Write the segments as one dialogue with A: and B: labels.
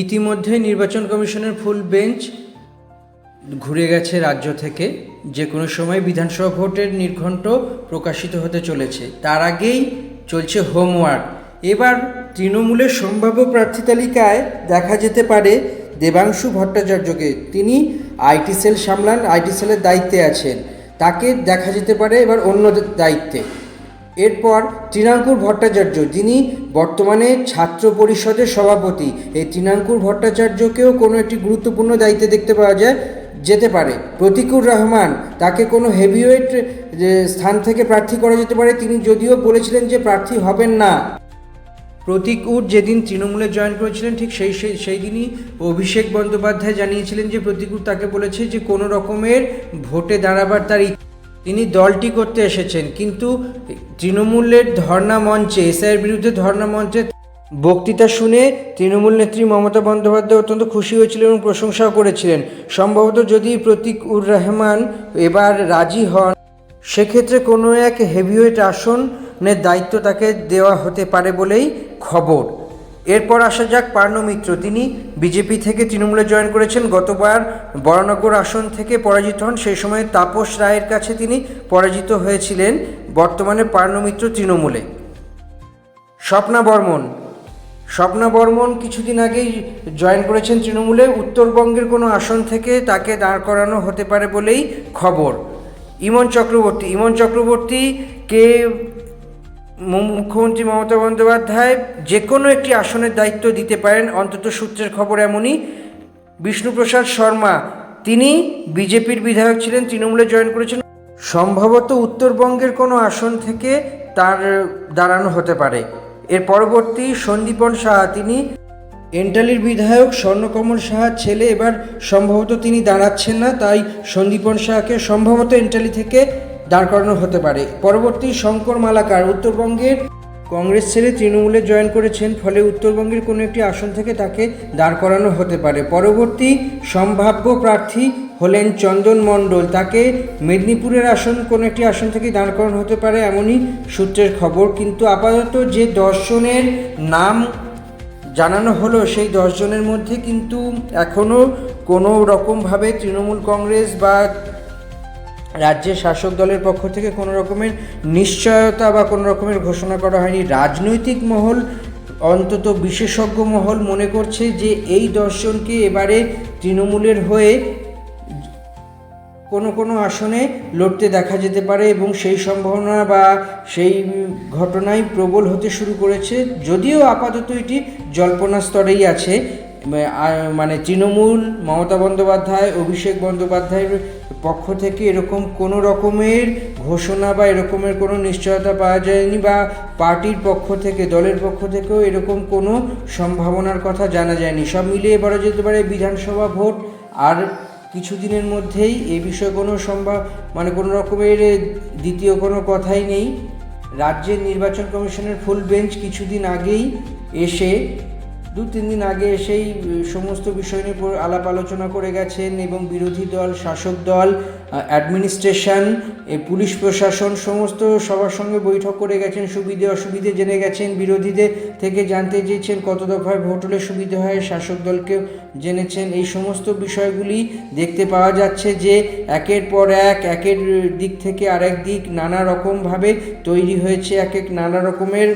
A: ইতিমধ্যে নির্বাচন কমিশনের ফুল বেঞ্চ ঘুরে গেছে রাজ্য থেকে। যে কোনো সময় বিধানসভা ভোটের নির্ঘণ্ট প্রকাশিত হতে চলেছে, তার আগেই চলছে হোমওয়ার্ক। এবার তৃণমূলের সম্ভাব্য প্রার্থী তালিকায় দেখা যেতে পারে দেবাংশু ভট্টাচার্যকে। তিনি আইটি সেল সামলান, আইটি সেলের দায়িত্বে আছেন, তাকে দেখা যেতে পারে এবার অন্য দায়িত্বে। এরপর তৃণাঙ্কুর ভট্টাচার্য, যিনি বর্তমানে ছাত্র পরিষদের সভাপতি, এই তৃণাঙ্কুর ভট্টাচার্যকেও কোনো একটি গুরুত্বপূর্ণ দায়িত্বে দেখতে পাওয়া যেতে পারে। প্রতীকুর রহমান, তাকে কোনো হেভিওয়েট স্থান থেকে প্রার্থী করা যেতে পারে। তিনি যদিও বলেছিলেন যে প্রার্থী হবেন না। প্রতীকুর যেদিন তৃণমূলে জয়েন করেছিলেন ঠিক সেই দিনই অভিষেক বন্দ্যোপাধ্যায় জানিয়েছিলেন যে প্রতীকুর তাকে বলেছে যে কোনো রকমের ভোটে দাঁড়াবার তার তিনি দলটি করতে এসেছেন। কিন্তু তৃণমূলের ধর্ণা মঞ্চে, এসআইয়ের বিরুদ্ধে ধর্ণা মঞ্চে বক্তৃতা শুনে তৃণমূল নেত্রী মমতা বন্দ্যোপাধ্যায় অত্যন্ত খুশি হয়েছিলেন এবং প্রশংসাও করেছিলেন। সম্ভবত যদি প্রতীকুর রহমান এবার রাজি হন, সেক্ষেত্রে কোনো এক হেভিওয়েট আসনের দায়িত্ব তাকে দেওয়া হতে পারে বলেই খবর। এরপর আসা যাক পার্নো মিত্র। তিনি বিজেপি থেকে তৃণমূলে জয়েন করেছেন। গতবার বরানগর আসন থেকে পরাজিত হন, সেই সময় তাপস রায়ের কাছে তিনি পরাজিত হয়েছিলেন। বর্তমানে পার্নো মিত্র তৃণমূলে। স্বপ্না বর্মন কিছুদিন আগেই জয়েন করেছেন তৃণমূলে। উত্তরবঙ্গের কোনো আসন থেকে তাকে দাঁড় করানো হতে পারে বলেই খবর। ইমন চক্রবর্তীকে মুখ্যমন্ত্রী মমতা বন্দ্যোপাধ্যায় যে কোনো একটি আসনের দায়িত্ব দিতে পারেন, অন্তত সূত্রের খবর এমনই। বিষ্ণুপ্রসাদ শর্মা, তিনি বিজেপির বিধায়ক ছিলেন, তৃণমূলে জয়েন করেছেন। সম্ভবত উত্তরবঙ্গের কোনো আসন থেকে তার দাঁড়ানো হতে পারে। এর পরবর্তী সন্দীপন সাহা, তিনি এন্টালির বিধায়ক স্বর্ণকমল সাহার ছেলে। এবার সম্ভবত তিনি দাঁড়াচ্ছেন না, তাই সন্দীপন সাহাকে সম্ভবত এন্টালি থেকে দাঁড় করানো হতে পারে। পরবর্তী শঙ্কর মালাকার, উত্তরবঙ্গের কংগ্রেস ছেড়ে তৃণমূলে জয়েন করেছেন, ফলে উত্তরবঙ্গের কোনো একটি আসন থেকে তাকে দাঁড় করানো হতে পারে। পরবর্তী সম্ভাব্য প্রার্থী হলেন চন্দন মণ্ডল, তাকে মেদিনীপুরের কোনো একটি আসন থেকে দাঁড় করানো হতে পারে, এমনই সূত্রের খবর। কিন্তু আপাতত যে 10 জনের নাম জানানো হলো, সেই 10 জনের মধ্যে কিন্তু এখনও কোনো রকমভাবে তৃণমূল কংগ্রেস বা রাজ্যের শাসক দলের পক্ষ থেকে কোনো রকমের নিশ্চয়তা বা কোনো রকমের ঘোষণা করা হয়নি। রাজনৈতিক মহল, অন্তত বিশেষজ্ঞ মহল মনে করছে যে এই 10 জনকে এবারে তৃণমূলের হয়ে কোনো আসনে লড়তে দেখা যেতে পারে এবং সেই সম্ভাবনা বা সেই ঘটনাই প্রবল হতে শুরু করেছে। যদিও আপাতত এটি জল্পনা স্তরেই আছে, মানে তৃণমূল, মমতা বন্দ্যোপাধ্যায়, অভিষেক বন্দ্যোপাধ্যায়ের পক্ষ থেকে এরকম কোনো রকমের ঘোষণা বা এরকমের কোনো নিশ্চয়তা পাওয়া যায়নি, বা পার্টির পক্ষ থেকে, দলের পক্ষ থেকেও এরকম কোনো সম্ভাবনার কথা জানা যায়নি। সব মিলিয়ে বলা যেতে পারে বিধানসভা ভোট আর কিছুদিনের মধ্যেই। এ বিষয়ে কোনো কোনো রকমের দ্বিতীয় কোনো কথাই নেই। রাজ্যের নির্বাচন কমিশনের ফুল বেঞ্চ কিছুদিন আগেই এসে 2-3 দিন আগে এসেই সমস্ত বিষয় নিয়ে আলাপ আলোচনা করে গেছেন এবং বিরোধী দল, শাসক দল, অ্যাডমিনিস্ট্রেশন, পুলিশ প্রশাসন সমস্ত সবার সঙ্গে বৈঠক করে গেছেন। সুবিধে অসুবিধে জেনে গেছেন, বিরোধীদের থেকে জানতে চেয়েছেন কত দফায় ভোট হলে সুবিধে হয়, শাসক দলকেও জেনেছেন। এই সমস্ত বিষয়গুলি দেখতে পাওয়া যাচ্ছে যে একের পর একের দিক থেকে আরেক দিক নানা রকমভাবে তৈরি হয়েছে এক নানা রকমের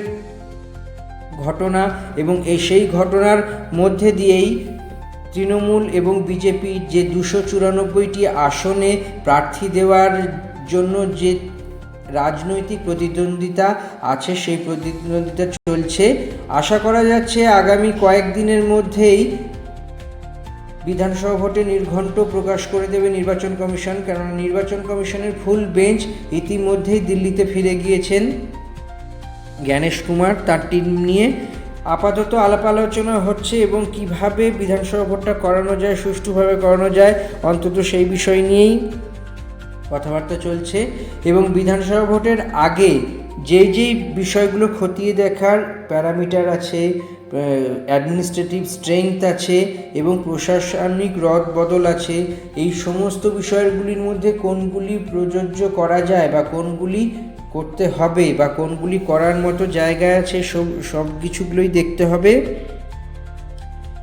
A: ঘটনা, এবং সেই ঘটনার মধ্যে দিয়েই তৃণমূল এবং বিজেপির যে 294টি আসনে প্রার্থী দেওয়ার জন্য যে রাজনৈতিক প্রতিদ্বন্দ্বিতা আছে, সেই প্রতিদ্বন্দ্বিতা চলছে। আশা করা যাচ্ছে আগামী কয়েকদিনের মধ্যেই বিধানসভা ভোটে নির্ঘণ্ট প্রকাশ করে দেবে নির্বাচন কমিশন, কারণ নির্বাচন কমিশনের ফুল বেঞ্চ ইতিমধ্যেই দিল্লিতে ফিরে গিয়েছেন। জ্ঞানেশ কুমার তার টিম নিয়ে আপাতত আলাপ আলোচনা হচ্ছে এবং কিভাবে বিধানসভা ভোটটা করানো যায়, সুষ্ঠুভাবে করানো যায়, অন্তত সেই বিষয় নিয়েই কথাবার্তা চলছে। এবং বিধানসভা ভোটের আগে যেই বিষয়গুলো খতিয়ে দেখার প্যারামিটার আছে, অ্যাডমিনিস্ট্রেটিভ স্ট্রেংথ আছে এবং প্রশাসনিক রদবদল আছে, এই সমস্ত বিষয়গুলির মধ্যে কোনগুলি প্রযোজ্য করা যায় বা কোনগুলি করতে হবে বা কোনগুলি করার মতো জায়গা আছে, সব কিছুগুলোই দেখতে হবে।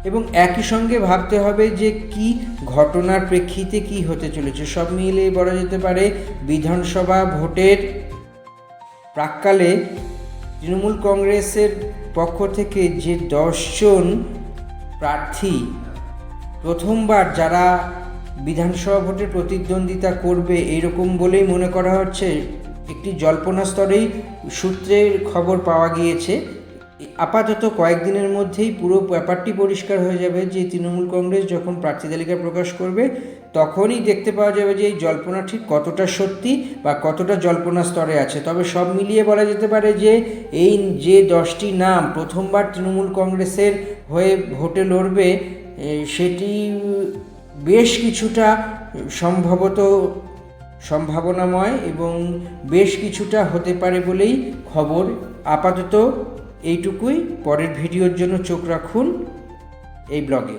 A: এবং একই সঙ্গে ভাবতে হবে যে কি ঘটনার প্রেক্ষিতে কি হতে চলেছে। সব মিলিয়ে বলা যেতে পারে বিধানসভা ভোটের প্রাক্কালে তৃণমূল কংগ্রেসের পক্ষ থেকে যে 10 জন প্রার্থী প্রথমবার যারা বিধানসভা ভোটে প্রতিদ্বন্দ্বিতা করবে এইরকম বলেই মনে করা হচ্ছে, একটি জল্পনা স্তরেই সূত্রের খবর পাওয়া গিয়েছে। আপাতত কয়েকদিনের মধ্যেই পুরো ব্যাপারটি পরিষ্কার হয়ে যাবে যে তৃণমূল কংগ্রেস যখন প্রার্থী তালিকা প্রকাশ করবে তখনই দেখতে পাওয়া যাবে যে এই জল্পনা ঠিক কতটা সত্যি বা কতটা জল্পনা স্তরে আছে। তবে সব মিলিয়ে বলা যেতে পারে যে এই যে 10টি নাম প্রথমবার তৃণমূল কংগ্রেসের হয়ে ভোটে লড়বে সেটি বেশ কিছুটা সম্ভাবনাময় এবং বেশ কিছুটা হতে পারে বলেই খবর। আপাতত এইটুকুই। পরের ভিডিওর জন্য চোখ রাখুন এই ব্লগে।